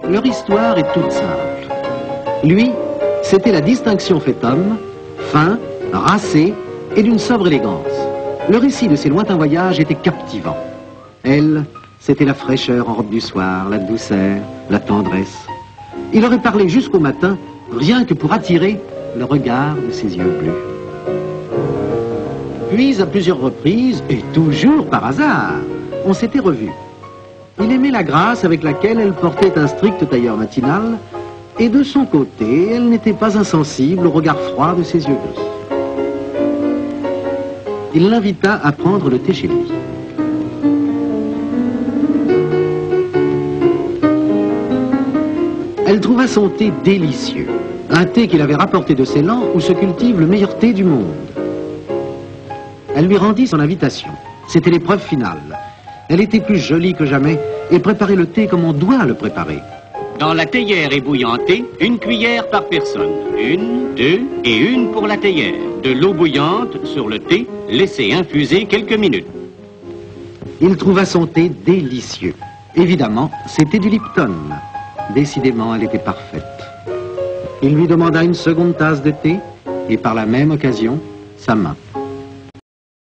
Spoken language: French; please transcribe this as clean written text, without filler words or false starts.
Leur histoire est toute simple. Lui, c'était la distinction faite homme, fin, racé et d'une sobre élégance. Le récit de ses lointains voyages était captivant. Elle, c'était la fraîcheur en robe du soir, la douceur, la tendresse. Il aurait parlé jusqu'au matin, rien que pour attirer le regard de ses yeux bleus. Puis, à plusieurs reprises, et toujours par hasard, on s'était revus. Il aimait la grâce avec laquelle elle portait un strict tailleur matinal, et de son côté, elle n'était pas insensible au regard froid de ses yeux gris. Il l'invita à prendre le thé chez lui. Elle trouva son thé délicieux, un thé qu'il avait rapporté de Ceylan où se cultive le meilleur thé du monde. Elle lui rendit son invitation. C'était l'épreuve finale. Elle était plus jolie que jamais et préparait le thé comme on doit le préparer. Dans la théière ébouillantée, 1 cuillère par personne. 1, 2 et 1 pour la théière. De l'eau bouillante sur le thé, laissez infuser quelques minutes. Il trouva son thé délicieux. Évidemment, c'était du Lipton. Décidément, elle était parfaite. Il lui demanda une seconde tasse de thé et par la même occasion, sa main.